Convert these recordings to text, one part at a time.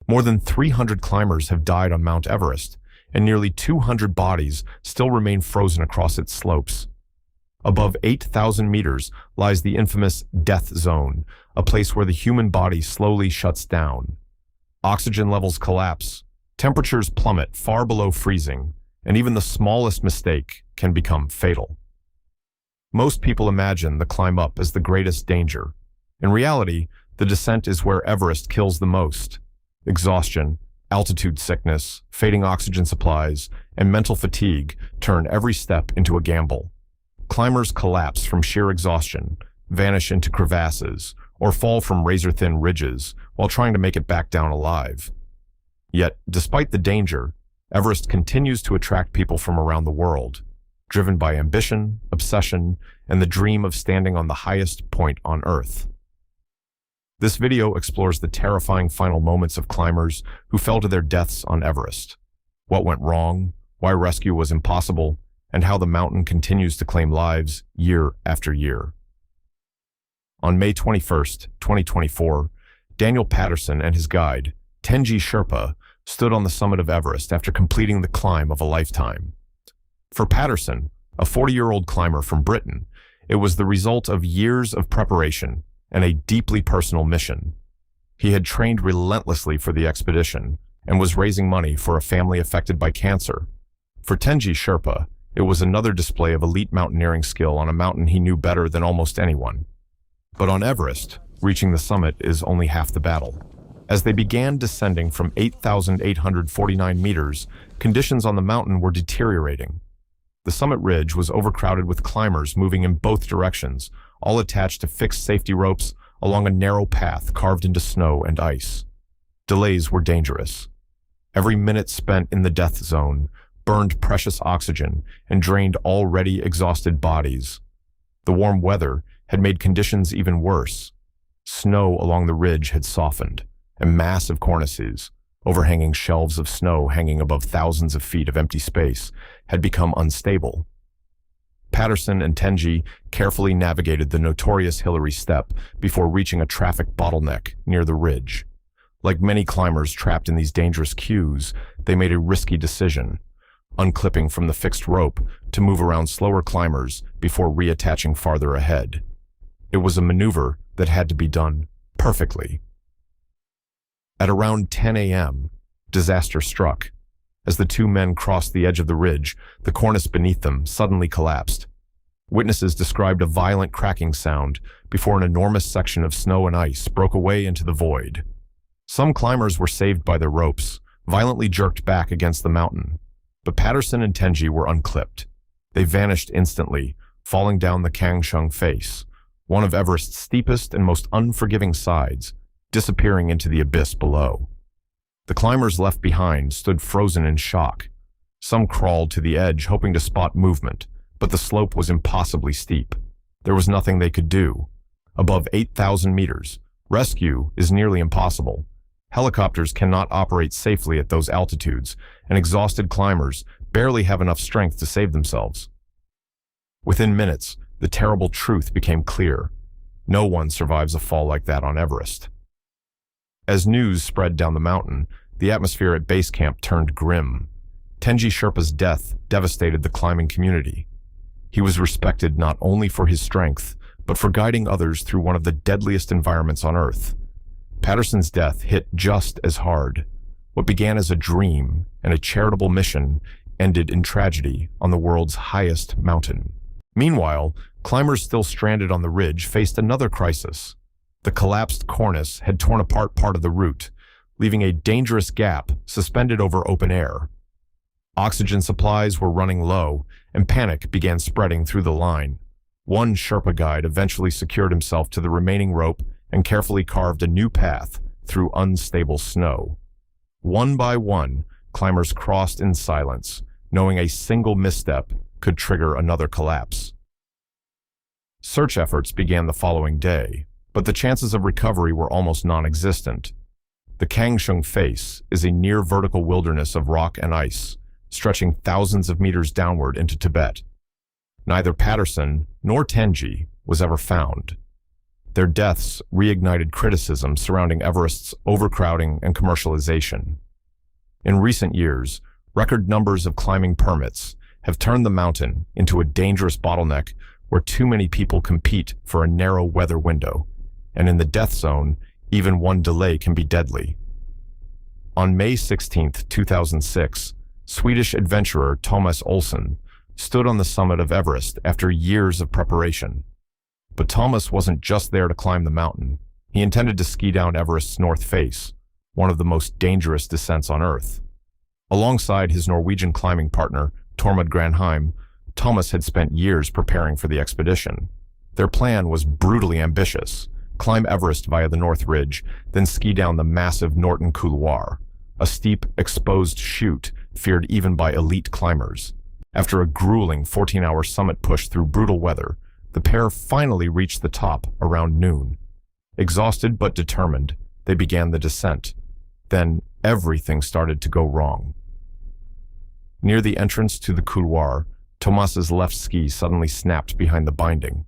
More than 300 climbers have died on Mount Everest, and nearly 200 bodies still remain frozen across its slopes. Above 8,000 meters lies the infamous death zone, a place where the human body slowly shuts down. Oxygen levels collapse, temperatures plummet far below freezing, and even the smallest mistake can become fatal. Most people imagine the climb up as the greatest danger. In reality, the descent is where Everest kills the most. Exhaustion, altitude sickness, fading oxygen supplies, and mental fatigue turn every step into a gamble. Climbers collapse from sheer exhaustion, vanish into crevasses, or fall from razor-thin ridges while trying to make it back down alive. Yet, despite the danger, Everest continues to attract people from around the world, driven by ambition, obsession, and the dream of standing on the highest point on Earth. This video explores the terrifying final moments of climbers who fell to their deaths on Everest, what went wrong, why rescue was impossible, and how the mountain continues to claim lives year after year. On May 21st, 2024, Daniel Patterson and his guide, Tenji Sherpa, stood on the summit of Everest after completing the climb of a lifetime. For Patterson, a 40-year-old climber from Britain, it was the result of years of preparation and a deeply personal mission. He had trained relentlessly for the expedition and was raising money for a family affected by cancer. For Tenji Sherpa, it was another display of elite mountaineering skill on a mountain he knew better than almost anyone. But on Everest, reaching the summit is only half the battle. As they began descending from 8,849 meters, conditions on the mountain were deteriorating. The summit ridge was overcrowded with climbers moving in both directions, all attached to fixed safety ropes along a narrow path carved into snow and ice. Delays were dangerous. Every minute spent in the death zone burned precious oxygen and drained already exhausted bodies. The warm weather had made conditions even worse. Snow along the ridge had softened, and massive cornices, overhanging shelves of snow hanging above thousands of feet of empty space, had become unstable. Patterson and Tenji carefully navigated the notorious Hillary Step before reaching a traffic bottleneck near the ridge. Like many climbers trapped in these dangerous queues, they made a risky decision, unclipping from the fixed rope to move around slower climbers before reattaching farther ahead. It was a maneuver that had to be done perfectly. At around 10 a.m., disaster struck. As the two men crossed the edge of the ridge, the cornice beneath them suddenly collapsed. Witnesses described a violent cracking sound before an enormous section of snow and ice broke away into the void. Some climbers were saved by their ropes, violently jerked back against the mountain. But Patterson and Tenji were unclipped. They vanished instantly, falling down the Kangshung face, one of Everest's steepest and most unforgiving sides, disappearing into the abyss below. The climbers left behind stood frozen in shock. Some crawled to the edge hoping to spot movement, but the slope was impossibly steep. There was nothing they could do. Above 8,000 meters, rescue is nearly impossible. Helicopters cannot operate safely at those altitudes, and exhausted climbers barely have enough strength to save themselves. Within minutes, the terrible truth became clear. No one survives a fall like that on Everest. As news spread down the mountain, the atmosphere at base camp turned grim. Tenji Sherpa's death devastated the climbing community. He was respected not only for his strength, but for guiding others through one of the deadliest environments on Earth. Patterson's death hit just as hard. What began as a dream and a charitable mission ended in tragedy on the world's highest mountain. Meanwhile, climbers still stranded on the ridge faced another crisis. The collapsed cornice had torn apart part of the route, leaving a dangerous gap suspended over open air. Oxygen supplies were running low, and panic began spreading through the line. One Sherpa guide eventually secured himself to the remaining rope and carefully carved a new path through unstable snow. One by one, climbers crossed in silence, knowing a single misstep could trigger another collapse. Search efforts began the following day, but the chances of recovery were almost non-existent. The Kangshung face is a near-vertical wilderness of rock and ice, stretching thousands of meters downward into Tibet. Neither Patterson nor Tenji was ever found. Their deaths reignited criticism surrounding Everest's overcrowding and commercialization. In recent years, record numbers of climbing permits have turned the mountain into a dangerous bottleneck where too many people compete for a narrow weather window, and in the death zone, even one delay can be deadly. On May 16, 2006, Swedish adventurer Tomas Olsson stood on the summit of Everest after years of preparation. But Tomas wasn't just there to climb the mountain. He intended to ski down Everest's north face, one of the most dangerous descents on Earth. Alongside his Norwegian climbing partner, Tormod Granheim, Tomas had spent years preparing for the expedition. Their plan was brutally ambitious: climb Everest via the North Ridge, then ski down the massive Norton Couloir, a steep, exposed chute feared even by elite climbers. After a grueling 14-hour summit push through brutal weather, the pair finally reached the top around noon. Exhausted but determined, they began the descent. Then everything started to go wrong. Near the entrance to the couloir, Tomas's left ski suddenly snapped behind the binding.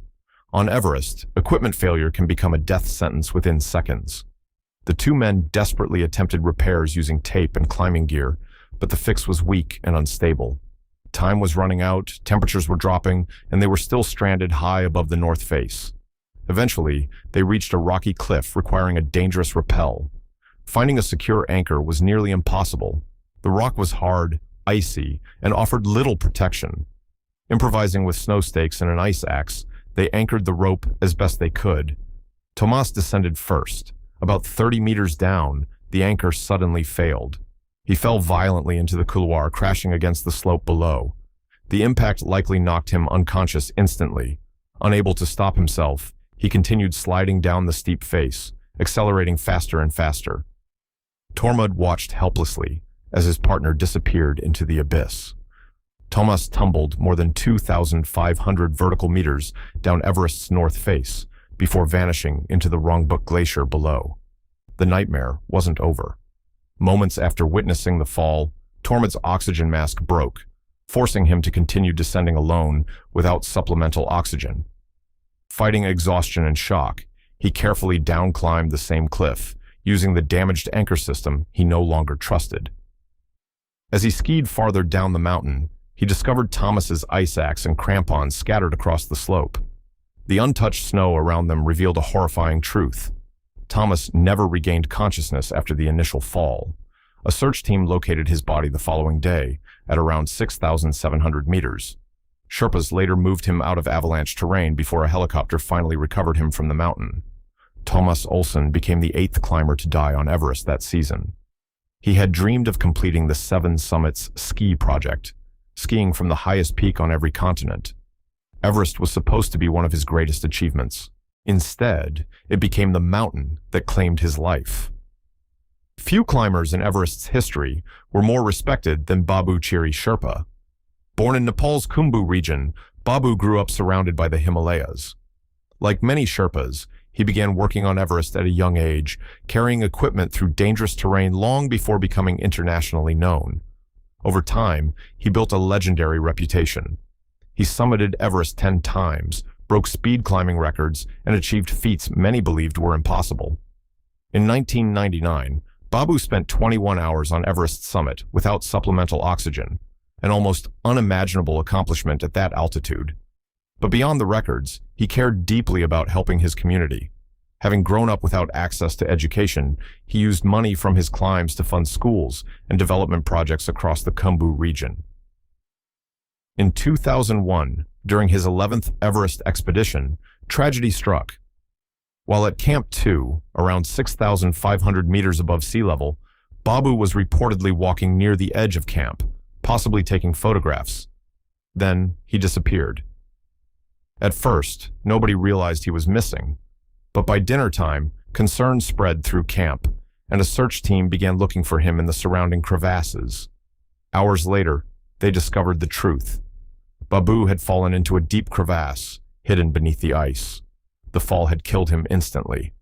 On Everest, equipment failure can become a death sentence within seconds. The two men desperately attempted repairs using tape and climbing gear, but the fix was weak and unstable. Time was running out, temperatures were dropping, and they were still stranded high above the north face. Eventually, they reached a rocky cliff requiring a dangerous rappel. Finding a secure anchor was nearly impossible. The rock was hard, icy, and offered little protection. Improvising with snow stakes and an ice axe, they anchored the rope as best they could. Tomas descended first. About 30 meters down, the anchor suddenly failed. He fell violently into the couloir, crashing against the slope below. The impact likely knocked him unconscious instantly. Unable to stop himself, he continued sliding down the steep face, accelerating faster and faster. Tormod watched helplessly as his partner disappeared into the abyss. Tomas tumbled more than 2,500 vertical meters down Everest's north face before vanishing into the Rongbuk Glacier below. The nightmare wasn't over. Moments after witnessing the fall, Tormod's oxygen mask broke, forcing him to continue descending alone without supplemental oxygen. Fighting exhaustion and shock, he carefully downclimbed the same cliff, using the damaged anchor system he no longer trusted. As he skied farther down the mountain, he discovered Tomas's ice axe and crampons scattered across the slope. The untouched snow around them revealed a horrifying truth. Tomas never regained consciousness after the initial fall. A search team located his body the following day at around 6,700 meters. Sherpas later moved him out of avalanche terrain before a helicopter finally recovered him from the mountain. Tomas Olsson became the 8th climber to die on Everest that season. He had dreamed of completing the Seven Summits ski project, skiing from the highest peak on every continent. Everest was supposed to be one of his greatest achievements. Instead, it became the mountain that claimed his life. Few climbers in Everest's history were more respected than Babu Sherpa. Born in Nepal's Khumbu region, Babu grew up surrounded by the Himalayas. Like many Sherpas, he began working on Everest at a young age, carrying equipment through dangerous terrain long before becoming internationally known. Over time, he built a legendary reputation. He summited Everest 10 times, broke speed climbing records, and achieved feats many believed were impossible. In 1999, Babu spent 21 hours on Everest's summit without supplemental oxygen, an almost unimaginable accomplishment at that altitude. But beyond the records, he cared deeply about helping his community. Having grown up without access to education, he used money from his climbs to fund schools and development projects across the Khumbu region. In 2001, during his 11th Everest expedition, tragedy struck. While at Camp 2, around 6,500 meters above sea level, Babu was reportedly walking near the edge of camp, possibly taking photographs. Then he disappeared. At first, nobody realized he was missing, but by dinner time, concern spread through camp, and a search team began looking for him in the surrounding crevasses. Hours later, they discovered the truth. Babu had fallen into a deep crevasse, hidden beneath the ice. The fall had killed him instantly.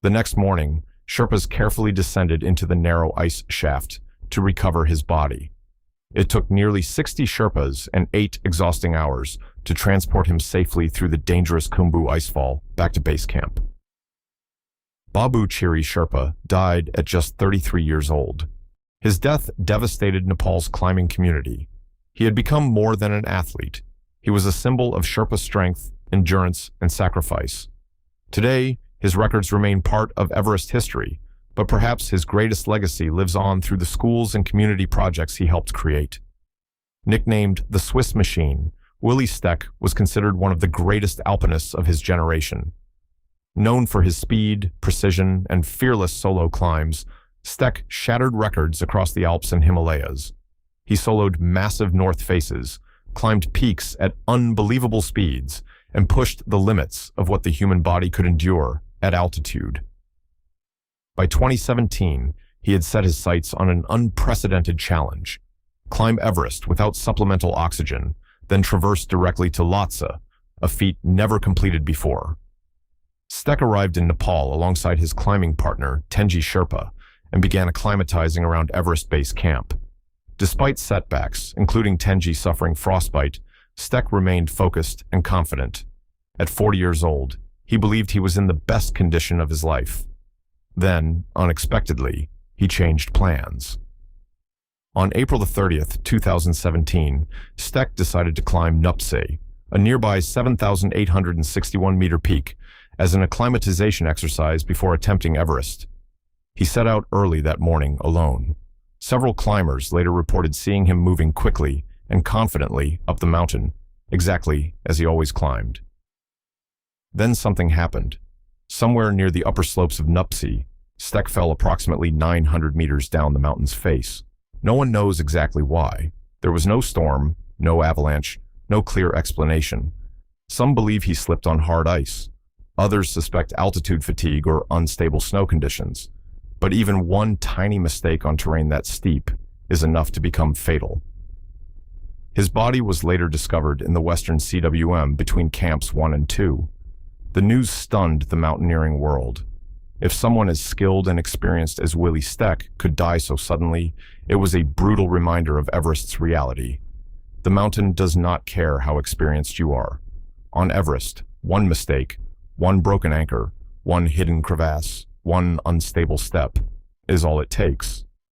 The next morning, Sherpas carefully descended into the narrow ice shaft to recover his body. It took nearly 60 Sherpas and 8 exhausting hours to transport him safely through the dangerous Khumbu icefall back to base camp. Babu Sherpa died at just 33 years old. His death devastated Nepal's climbing community. He had become more than an athlete. He was a symbol of Sherpa strength, endurance, and sacrifice. Today, his records remain part of Everest history, but perhaps his greatest legacy lives on through the schools and community projects he helped create. Nicknamed the Swiss Machine, Ueli Steck was considered one of the greatest alpinists of his generation. Known for his speed, precision, and fearless solo climbs, Steck shattered records across the Alps and Himalayas. He soloed massive north faces, climbed peaks at unbelievable speeds, and pushed the limits of what the human body could endure at altitude. By 2017, he had set his sights on an unprecedented challenge: climb Everest without supplemental oxygen, then traverse directly to Lhasa, a feat never completed before. Steck arrived in Nepal alongside his climbing partner, Sherpa, and began acclimatizing around Everest Base Camp. Despite setbacks, including Tenji suffering frostbite, Steck remained focused and confident. At 40 years old, he believed he was in the best condition of his life. Then, unexpectedly, he changed plans. On April 30th, 2017, Steck decided to climb Nuptse, a nearby 7,861-meter peak, as an acclimatization exercise before attempting Everest. He set out early that morning alone. Several climbers later reported seeing him moving quickly and confidently up the mountain, exactly as he always climbed. Then something happened. Somewhere near the upper slopes of Nuptse, Steck fell approximately 900 meters down the mountain's face. No one knows exactly why. There was no storm, no avalanche, no clear explanation. Some believe he slipped on hard ice. Others suspect altitude fatigue or unstable snow conditions. But even one tiny mistake on terrain that steep is enough to become fatal. His body was later discovered in the western CWM between camps 1 and 2. The news stunned the mountaineering world. If someone as skilled and experienced as Ueli Steck could die so suddenly, it was a brutal reminder of Everest's reality. The mountain does not care how experienced you are. On Everest, one mistake, one broken anchor, one hidden crevasse, one unstable step is all it takes.